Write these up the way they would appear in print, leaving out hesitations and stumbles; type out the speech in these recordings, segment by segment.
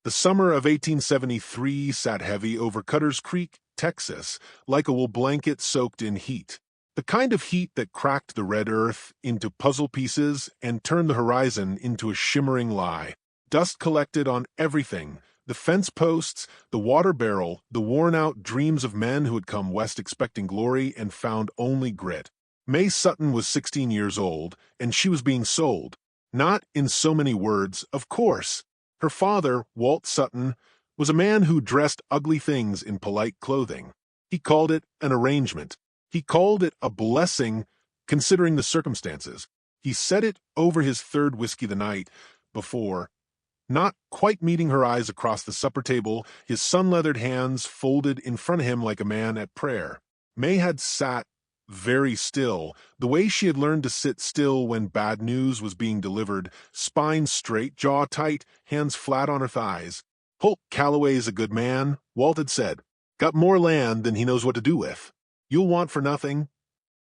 The summer of 1873 sat heavy over Cutter's Creek, Texas, like a wool blanket soaked in heat. The kind of heat that cracked the red earth into puzzle pieces and turned the horizon into a shimmering lie. Dust collected on everything: the fence posts, the water barrel, the worn-out dreams of men who had come west expecting glory and found only grit. Mae Sutton was 16 years old, and she was being sold. Not in so many words, of course. Her father, Walt Sutton, was a man who dressed ugly things in polite clothing. He called it an arrangement. He called it a blessing, considering the circumstances. He said it over his third whiskey the night before. Not quite meeting her eyes across the supper table, his sun-leathered hands folded in front of him like a man at prayer. Mae had sat very still, the way she had learned to sit still when bad news was being delivered, spine straight, jaw tight, hands flat on her thighs. "Holt Calloway's a good man," Walt had said. "Got more land than he knows what to do with. You'll want for nothing."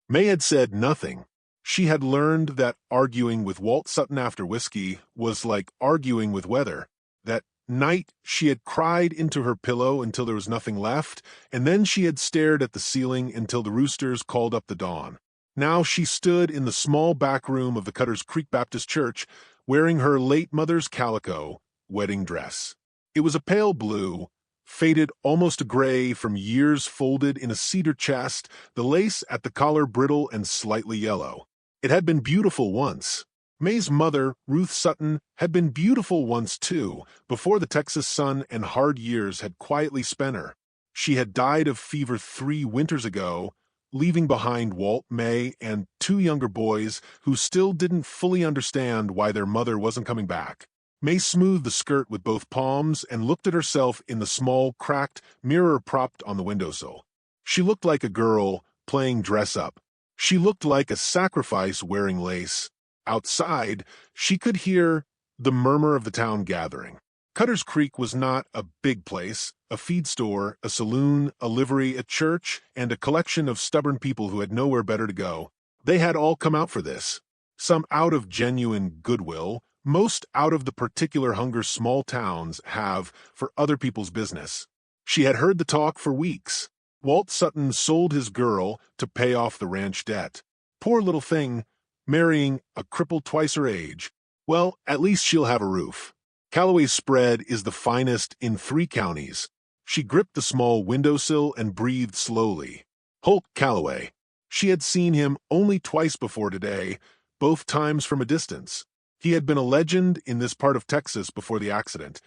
Mae had said nothing. She had learned that arguing with Walt Sutton after whiskey was like arguing with weather. That night she had cried into her pillow until there was nothing left, and then she had stared at the ceiling until the roosters called up the dawn. Now she stood in the small back room of the Cutter's Creek Baptist Church, wearing her late mother's calico wedding dress. It was a pale blue, faded almost to gray from years folded in a cedar chest, the lace at the collar brittle and slightly yellow. It had been beautiful once. Mae's mother, Ruth Sutton, had been beautiful once too, before the Texas sun and hard years had quietly spent her. She had died of fever 3 winters ago, leaving behind Walt, Mae, and 2 younger boys who still didn't fully understand why their mother wasn't coming back. Mae smoothed the skirt with both palms and looked at herself in the small, cracked mirror propped on the windowsill. She looked like a girl playing dress-up. She looked like a sacrifice wearing lace. Outside, she could hear the murmur of the town gathering. Cutter's Creek was not a big place, a feed store, a saloon, a livery, a church, and a collection of stubborn people who had nowhere better to go. They had all come out for this. Some out of genuine goodwill, most out of the particular hunger small towns have for other people's business. She had heard the talk for weeks. Walt Sutton sold his girl to pay off the ranch debt. Poor little thing, marrying a cripple twice her age. Well, at least she'll have a roof. Calloway's spread is the finest in 3 counties. She gripped the small windowsill and breathed slowly. Holt Calloway. She had seen him only twice before today, both times from a distance. He had been a legend in this part of Texas before the accident.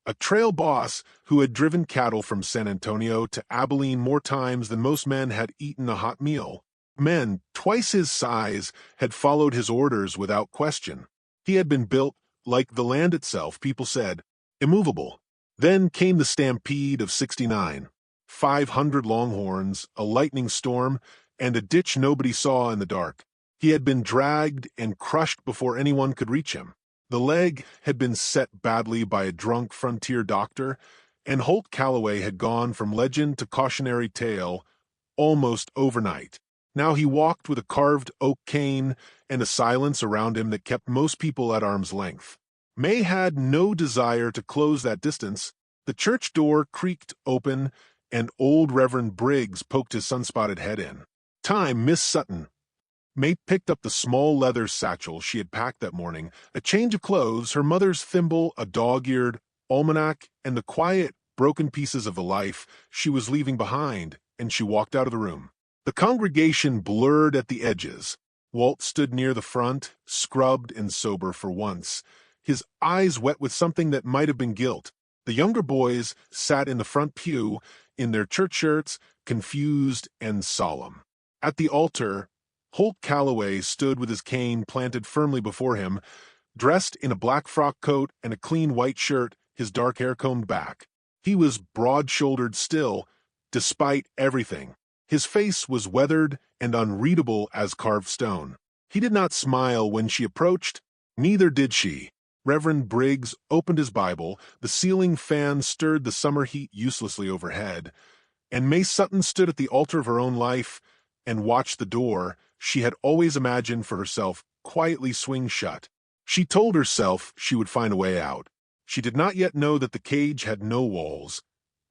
A trail boss who had driven cattle from San Antonio to Abilene more times than most men had eaten a hot meal. Men twice his size had followed his orders without question. He had been built, like the land itself, people said, immovable. Then came the stampede of '69. 500 longhorns, a lightning storm, and a ditch nobody saw in the dark. He had been dragged and crushed before anyone could reach him. The leg had been set badly by a drunk frontier doctor, and Holt Calloway had gone from legend to cautionary tale almost overnight. Now he walked with a carved oak cane and a silence around him that kept most people at arm's length. Mae had no desire to close that distance. The church door creaked open, and old Reverend Briggs poked his sun-spotted head in. "Time, Miss Sutton." Mae picked up the small leather satchel she had packed that morning, a change of clothes, her mother's thimble, a dog-eared almanac, and the quiet, broken pieces of the life she was leaving behind, and she walked out of the room. The congregation blurred at the edges. Walt stood near the front, scrubbed and sober for once, his eyes wet with something that might have been guilt. The younger boys sat in the front pew, in their church shirts, confused and solemn. At the altar, Holt Calloway stood with his cane planted firmly before him, dressed in a black frock coat and a clean white shirt, his dark hair combed back. He was broad-shouldered still, despite everything. His face was weathered and unreadable as carved stone. He did not smile when she approached, neither did she. Reverend Briggs opened his Bible, the ceiling fan stirred the summer heat uselessly overhead, and Mae Sutton stood at the altar of her own life and watched the door she had always imagined for herself quietly swing shut. She told herself she would find a way out. She did not yet know that the cage had no walls.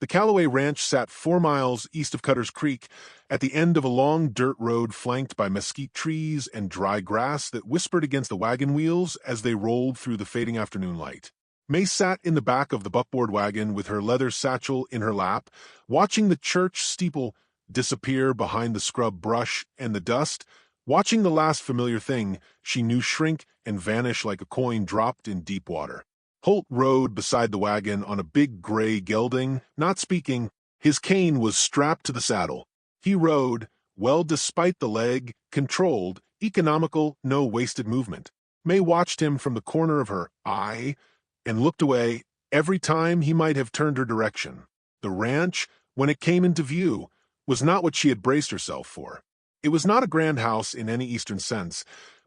The Calloway Ranch sat 4 miles east of Cutter's Creek, at the end of a long dirt road flanked by mesquite trees and dry grass that whispered against the wagon wheels as they rolled through the fading afternoon light. Mae sat in the back of the buckboard wagon with her leather satchel in her lap, watching the church steeple disappear behind the scrub brush and the dust, watching the last familiar thing she knew shrink and vanish like a coin dropped in deep water. Holt rode beside the wagon on a big gray gelding, not speaking. His cane was strapped to the saddle. He rode, well despite the leg, controlled, economical, no wasted movement. Mae watched him from the corner of her eye and looked away every time he might have turned her direction. The ranch, when it came into view, was not what she had braced herself for. It was not a grand house in any Eastern sense,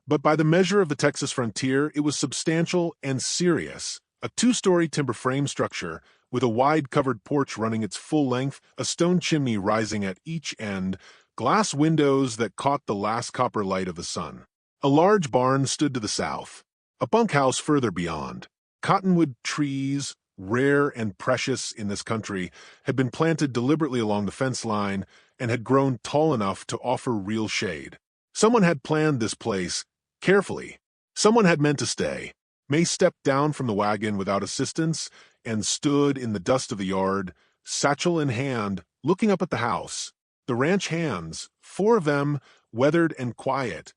but by the measure of the Texas frontier, it was substantial and serious. A 2-story timber frame structure with a wide covered porch running its full length, a stone chimney rising at each end, glass windows that caught the last copper light of the sun. A large barn stood to the south, a bunkhouse further beyond. Cottonwood trees, rare and precious in this country, had been planted deliberately along the fence line and had grown tall enough to offer real shade. Someone had planned this place carefully. Someone had meant to stay. Mae stepped down from the wagon without assistance and stood in the dust of the yard, satchel in hand, looking up at the house. The ranch hands, 4 of them, weathered and quiet,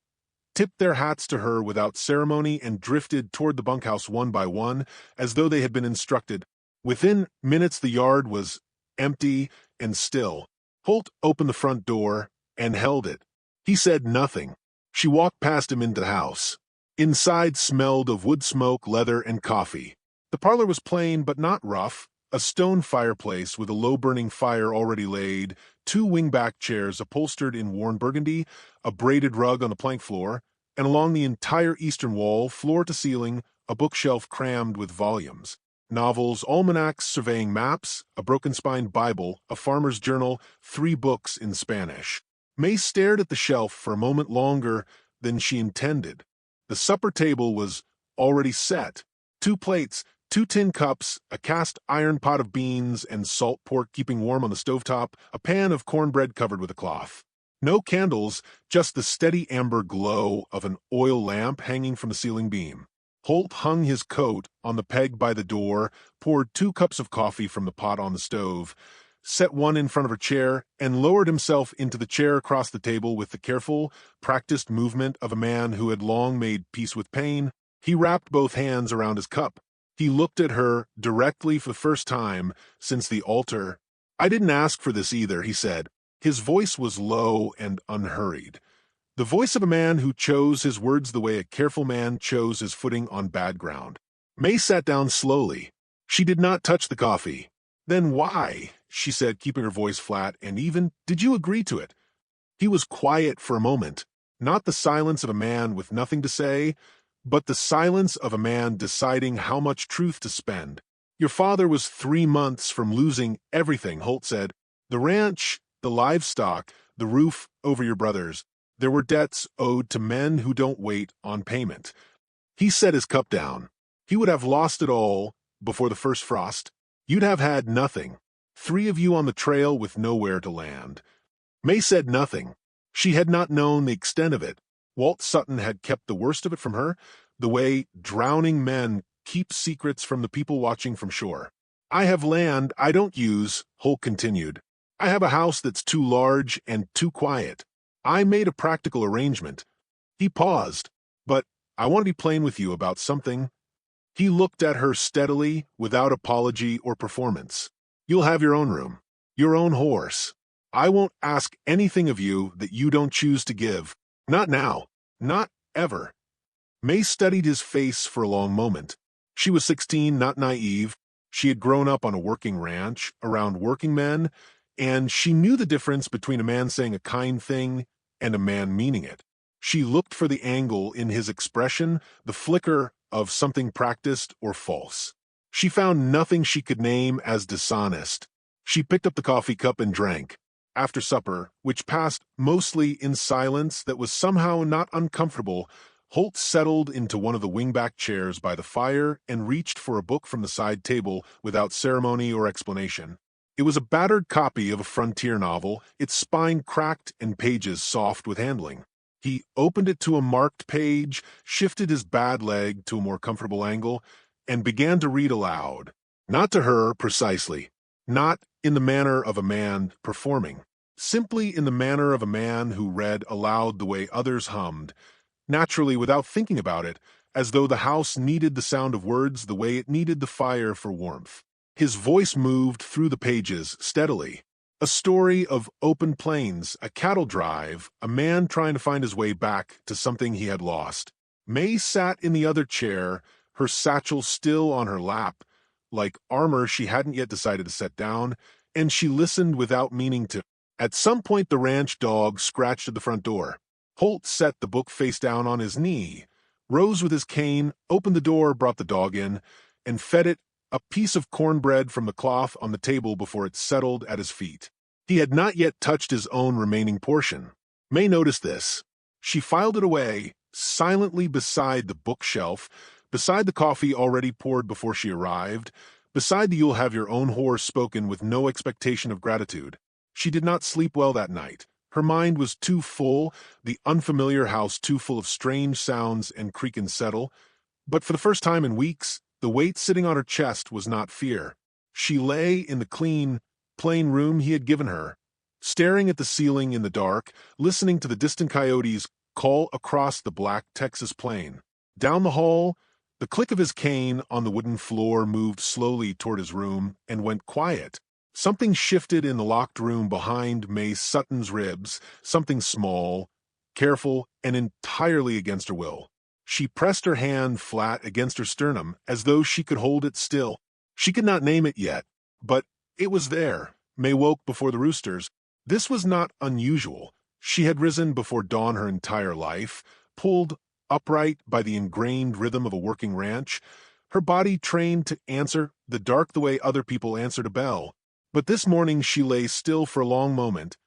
tipped their hats to her without ceremony and drifted toward the bunkhouse one by one, as though they had been instructed. Within minutes the yard was empty and still. Holt opened the front door and held it. He said nothing. She walked past him into the house. Inside smelled of wood smoke, leather, and coffee. The parlor was plain but not rough, a stone fireplace with a low-burning fire already laid, 2 wing-back chairs upholstered in worn burgundy, a braided rug on the plank floor, and along the entire eastern wall, floor to ceiling, a bookshelf crammed with volumes. Novels, almanacs, surveying maps, a broken-spined Bible, a farmer's journal, 3 books in Spanish. Mae stared at the shelf for a moment longer than she intended. The supper table was already set. 2 plates, 2 tin cups, a cast iron pot of beans and salt pork keeping warm on the stovetop, a pan of cornbread covered with a cloth. No candles, just the steady amber glow of an oil lamp hanging from the ceiling beam. Holt hung his coat on the peg by the door, poured 2 cups of coffee from the pot on the stove, set one in front of her chair, and lowered himself into the chair across the table with the careful, practiced movement of a man who had long made peace with pain. He wrapped both hands around his cup. He looked at her directly for the first time since the altar. "I didn't ask for this either," he said. His voice was low and unhurried. The voice of a man who chose his words the way a careful man chose his footing on bad ground. Mae sat down slowly. She did not touch the coffee. "Then why," she said, keeping her voice flat and even, "did you agree to it?" He was quiet for a moment, not the silence of a man with nothing to say, but the silence of a man deciding how much truth to spend. "Your father was 3 months from losing everything," Holt said. "The ranch, the livestock, the roof over your brothers. There were debts owed to men who don't wait on payment." He set his cup down. "He would have lost it all before the first frost. You'd have had nothing. 3 of you on the trail with nowhere to land." Mae said nothing. She had not known the extent of it. Walt Sutton had kept the worst of it from her, the way drowning men keep secrets from the people watching from shore. "I have land I don't use," Holt continued. "I have a house that's too large and too quiet. I made a practical arrangement." He paused. "But I want to be plain with you about something." He looked at her steadily, without apology or performance. "You'll have your own room, your own horse. I won't ask anything of you that you don't choose to give. Not now. Not ever." Mae studied his face for a long moment. She was 16, not naive. She had grown up on a working ranch, around working men, and she knew the difference between a man saying a kind thing and a man meaning it. She looked for the angle in his expression, the flicker of something practiced or false. She found nothing she could name as dishonest. She picked up the coffee cup and drank. After supper, which passed mostly in silence that was somehow not uncomfortable, Holt settled into one of the wingback chairs by the fire and reached for a book from the side table without ceremony or explanation. It was a battered copy of a frontier novel, its spine cracked and pages soft with handling. He opened it to a marked page, shifted his bad leg to a more comfortable angle, and began to read aloud. Not to her, precisely. Not in the manner of a man performing. Simply in the manner of a man who read aloud the way others hummed, naturally without thinking about it, as though the house needed the sound of words the way it needed the fire for warmth. His voice moved through the pages steadily. A story of open plains, a cattle drive, a man trying to find his way back to something he had lost. Mae sat in the other chair, her satchel still on her lap, like armor she hadn't yet decided to set down, and she listened without meaning to. At some point the ranch dog scratched at the front door. Holt set the book face down on his knee, rose with his cane, opened the door, brought the dog in, and fed it a piece of cornbread from the cloth on the table before it settled at his feet. He had not yet touched his own remaining portion. Mae noticed this. She filed it away, silently beside the bookshelf, beside the coffee already poured before she arrived, beside the "you'll have your own horse" spoken with no expectation of gratitude. She did not sleep well that night. Her mind was too full, the unfamiliar house too full of strange sounds and creak and settle. But for the first time in weeks, the weight sitting on her chest was not fear. She lay in the clean, plain room he had given her, staring at the ceiling in the dark, listening to the distant coyotes call across the black Texas plain. Down the hall, the click of his cane on the wooden floor moved slowly toward his room and went quiet. Something shifted in the locked room behind Mae Sutton's ribs, something small, careful, and entirely against her will. She pressed her hand flat against her sternum as though she could hold it still. She could not name it yet, but it was there. Mae woke before the roosters. This was not unusual. She had risen before dawn her entire life, pulled upright by the ingrained rhythm of a working ranch, her body trained to answer the dark the way other people answered a bell. But this morning she lay still for a long moment,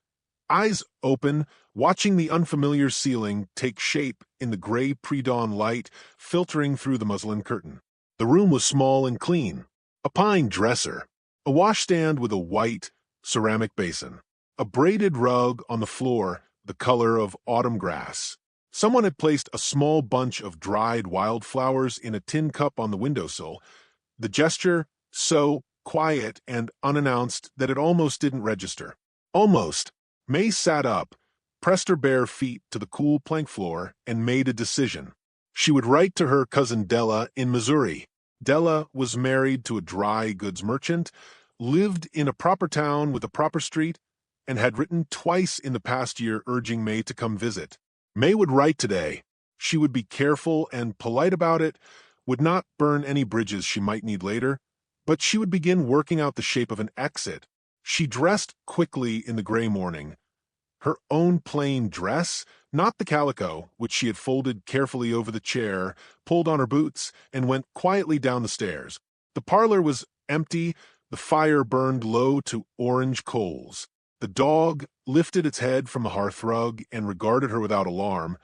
eyes open, watching the unfamiliar ceiling take shape in the gray pre-dawn light filtering through the muslin curtain. The room was small and clean. A pine dresser, a washstand with a white ceramic basin, a braided rug on the floor the color of autumn grass. Someone had placed a small bunch of dried wildflowers in a tin cup on the windowsill, the gesture so quiet and unannounced that it almost didn't register. Almost. Mae sat up, pressed her bare feet to the cool plank floor, and made a decision. She would write to her cousin Della in Missouri. Della was married to a dry goods merchant, lived in a proper town with a proper street, and had written twice in the past year urging Mae to come visit. Mae would write today. She would be careful and polite about it, would not burn any bridges she might need later, but she would begin working out the shape of an exit. She dressed quickly in the gray morning. Her own plain dress, not the calico, which she had folded carefully over the chair, pulled on her boots, and went quietly down the stairs. The parlor was empty, the fire burned low to orange coals. The dog lifted its head from the hearthrug and regarded her without alarm,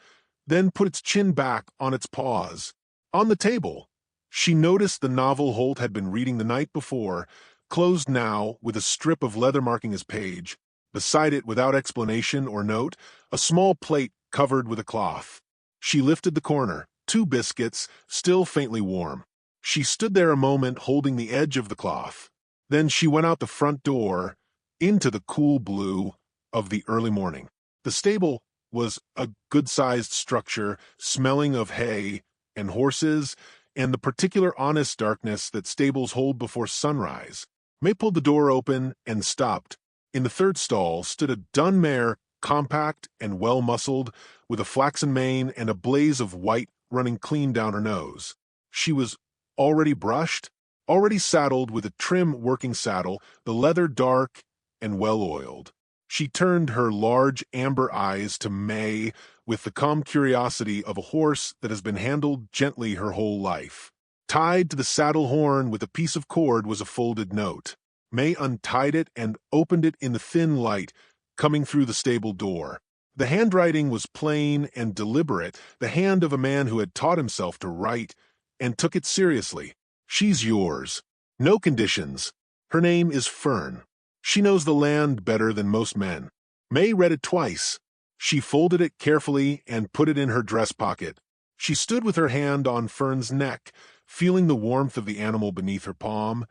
then put its chin back on its paws. On the table, she noticed the novel Holt had been reading the night before, closed now with a strip of leather marking his page. Beside it, without explanation or note, a small plate covered with a cloth. She lifted the corner, 2 biscuits, still faintly warm. She stood there a moment holding the edge of the cloth. Then she went out the front door, into the cool blue of the early morning. The stable was a good-sized structure, smelling of hay and horses, and the particular honest darkness that stables hold before sunrise. Mae pulled the door open and stopped. In the third stall stood a dun mare, compact and well-muscled, with a flaxen mane and a blaze of white running clean down her nose. She was already brushed, already saddled with a trim working saddle, the leather dark and well-oiled. She turned her large amber eyes to Mae with the calm curiosity of a horse that has been handled gently her whole life. Tied to the saddle horn with a piece of cord was a folded note. Mae untied it and opened it in the thin light coming through the stable door. The handwriting was plain and deliberate, the hand of a man who had taught himself to write and took it seriously. She's yours. No conditions. Her name is Fern. She knows the land better than most men. Mae read it twice. She folded it carefully and put it in her dress pocket. She stood with her hand on Fern's neck, feeling the warmth of the animal beneath her palm,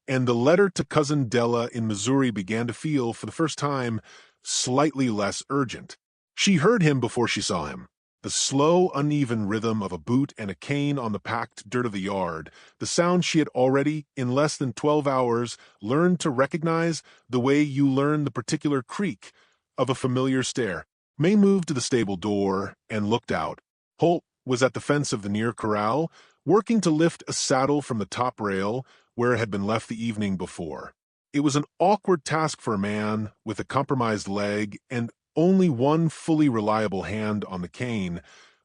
and the letter to Cousin Della in Missouri began to feel, for the first time, slightly less urgent. She heard him before she saw him. The slow, uneven rhythm of a boot and a cane on the packed dirt of the yard, the sound she had already, in less than 12 hours, learned to recognize the way you learn the particular creak of a familiar stair. Mae moved to the stable door and looked out. Holt was at the fence of the near corral, working to lift a saddle from the top rail where it had been left the evening before. It was an awkward task for a man with a compromised leg and only one fully reliable hand on the cane,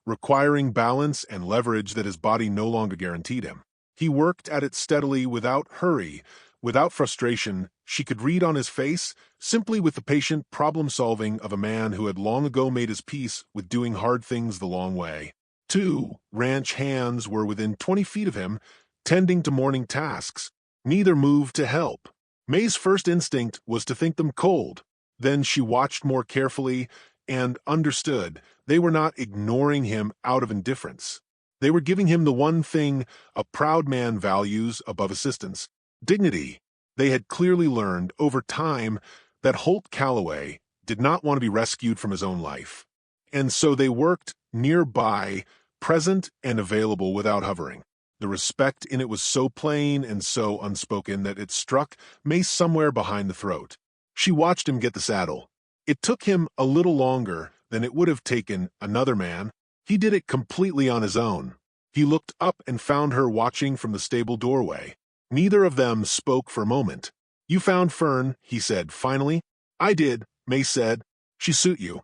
requiring balance and leverage that his body no longer guaranteed him. He worked at it steadily, without hurry, without frustration. She could read on his face, simply with the patient problem-solving of a man who had long ago made his peace with doing hard things the long way. 2 ranch hands were within 20 feet of him, tending to morning tasks. Neither moved to help. Mae's first instinct was to think them cold. Then she watched more carefully and understood they were not ignoring him out of indifference. They were giving him the one thing a proud man values above assistance: dignity. They had clearly learned over time that Holt Calloway did not want to be rescued from his own life. And so they worked nearby, present and available without hovering. The respect in it was so plain and so unspoken that it struck Mae somewhere behind the throat. She watched him get the saddle. It took him a little longer than it would have taken another man. He did it completely on his own. He looked up and found her watching from the stable doorway. Neither of them spoke for a moment. "You found Fern," he said finally. "I did," Mae said. "She suit you."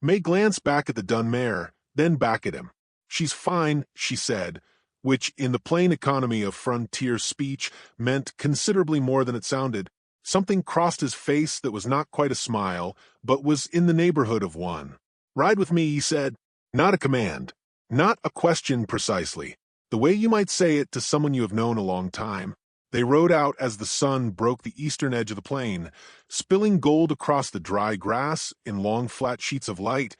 Mae glanced back at the dun mare, then back at him. "She's fine," she said, which in the plain economy of frontier speech meant considerably more than it sounded. Something crossed his face that was not quite a smile, but was in the neighborhood of one. "Ride with me," he said. Not a command, not a question precisely, the way you might say it to someone you have known a long time. They rode out as the sun broke the eastern edge of the plain, spilling gold across the dry grass in long flat sheets of light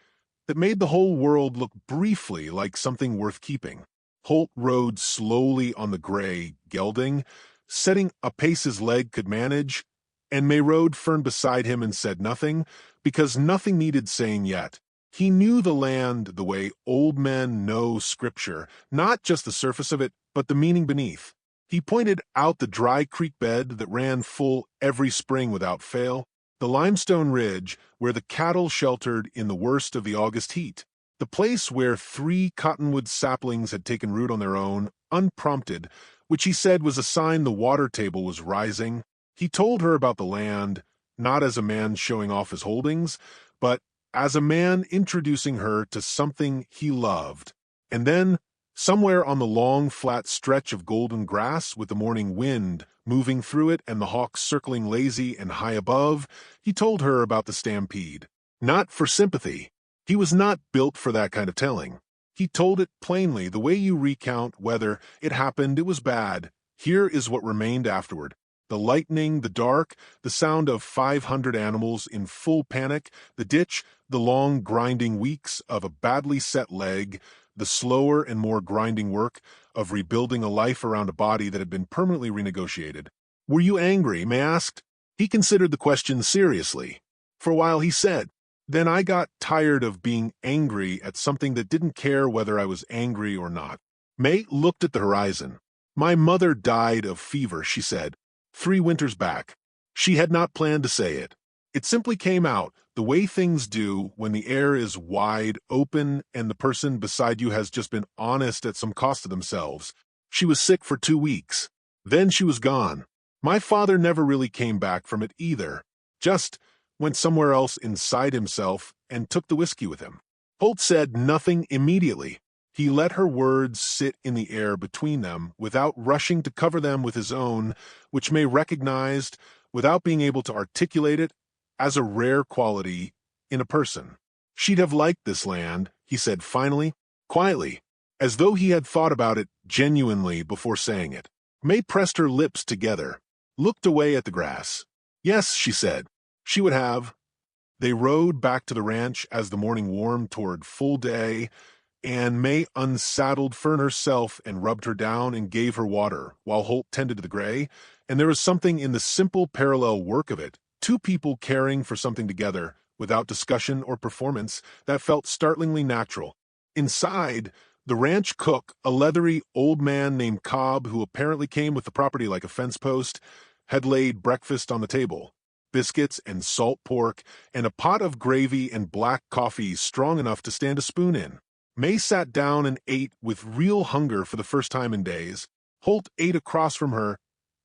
that made the whole world look briefly like something worth keeping. Holt rode slowly on the gray gelding, setting a pace his leg could manage, and Mae rode Fern beside him and said nothing, because nothing needed saying yet. He knew the land the way old men know scripture, not just the surface of it, but the meaning beneath. He pointed out the dry creek bed that ran full every spring without fail, the limestone ridge where the cattle sheltered in the worst of the August heat, the place where 3 cottonwood saplings had taken root on their own, unprompted, which he said was a sign the water table was rising. He told her about the land, not as a man showing off his holdings, but as a man introducing her to something he loved. And then, somewhere on the long, flat stretch of golden grass with the morning wind moving through it and the hawks circling lazy and high above, he told her about the stampede. Not for sympathy. He was not built for that kind of telling. He told it plainly, the way you recount whether it happened, it was bad. Here is what remained afterward. The lightning, the dark, the sound of 500 animals in full panic, the ditch, the long grinding weeks of a badly set leg, the slower and more grinding work of rebuilding a life around a body that had been permanently renegotiated. "Were you angry?" Mae asked. He considered the question seriously. For a while he said, "Then I got tired of being angry at something that didn't care whether I was angry or not." Mae looked at the horizon. "My mother died of fever," she said, 3 winters back. She had not planned to say it. It simply came out, the way things do when the air is wide open and the person beside you has just been honest at some cost to themselves. She was sick for 2 weeks. Then she was gone. My father never really came back from it either. Just went somewhere else inside himself and took the whiskey with him. Holt said nothing immediately. He let her words sit in the air between them without rushing to cover them with his own, which Mae recognized, without being able to articulate it, as a rare quality in a person. She'd have liked this land, he said finally, quietly, as though he had thought about it genuinely before saying it. Mae pressed her lips together, looked away at the grass. Yes, she said, she would have. They rode back to the ranch as the morning warmed toward full day, and Mae unsaddled Fern herself and rubbed her down and gave her water, while Holt tended to the gray, and there was something in the simple parallel work of it, two people caring for something together, without discussion or performance, that felt startlingly natural. Inside, the ranch cook, a leathery old man named Cobb, who apparently came with the property like a fence post, had laid breakfast on the table. Biscuits and salt pork, and a pot of gravy and black coffee strong enough to stand a spoon in. Mae sat down and ate with real hunger for the first time in days. Holt ate across from her,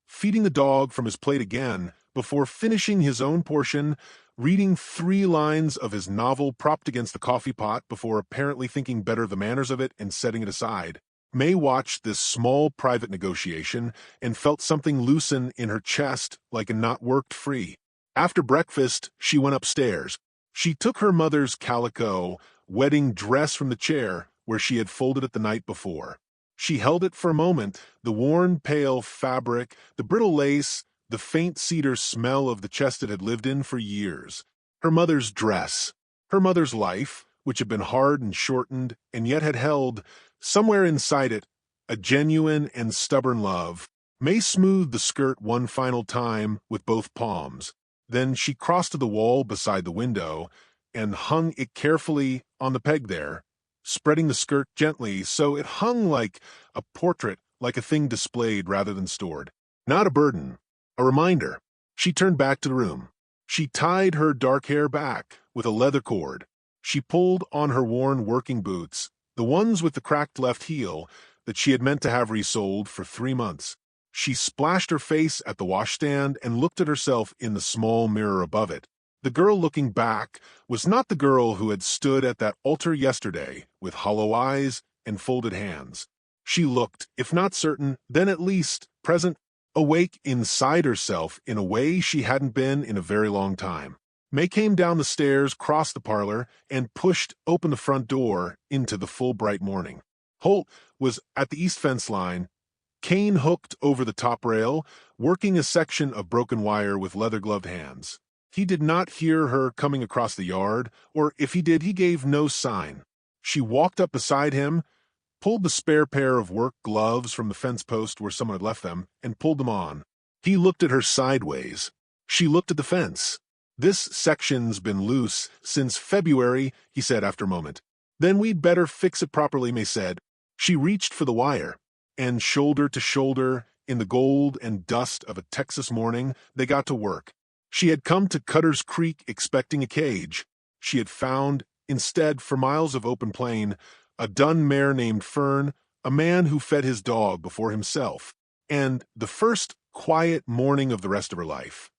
feeding the dog from his plate again, before finishing his own portion, reading 3 lines of his novel propped against the coffee pot before apparently thinking better of the manners of it and setting it aside. Mae watched this small private negotiation and felt something loosen in her chest like a knot worked free. After breakfast, she went upstairs. She took her mother's calico wedding dress from the chair where she had folded it the night before. She held it for a moment, the worn, pale fabric, the brittle lace, the faint cedar smell of the chest it had lived in for years. Her mother's dress, her mother's life, which had been hard and shortened, and yet had held, somewhere inside it, a genuine and stubborn love. Mae smoothed the skirt one final time with both palms. Then she crossed to the wall beside the window and hung it carefully on the peg there, spreading the skirt gently so it hung like a portrait, like a thing displayed rather than stored. Not a burden, a reminder. She turned back to the room. She tied her dark hair back with a leather cord. She pulled on her worn working boots, the ones with the cracked left heel that she had meant to have resoled for 3 months. She splashed her face at the washstand and looked at herself in the small mirror above it. The girl looking back was not the girl who had stood at that altar yesterday with hollow eyes and folded hands. She looked, if not certain, then at least present, awake inside herself in a way she hadn't been in a very long time. Mae came down the stairs, crossed the parlor, and pushed open the front door into the full bright morning. Holt was at the east fence line, cane hooked over the top rail, working a section of broken wire with leather-gloved hands. He did not hear her coming across the yard, or if he did, he gave no sign. She walked up beside him, pulled the spare pair of work gloves from the fence post where someone had left them, and pulled them on. He looked at her sideways. She looked at the fence. "This section's been loose since February," he said after a moment. "Then we'd better fix it properly," Mae said. She reached for the wire, and shoulder to shoulder, in the gold and dust of a Texas morning, they got to work. She had come to Cutter's Creek expecting a cage. She had found, instead, for miles of open plain, a dun mare named Fern, a man who fed his dog before himself, and the first quiet morning of the rest of her life.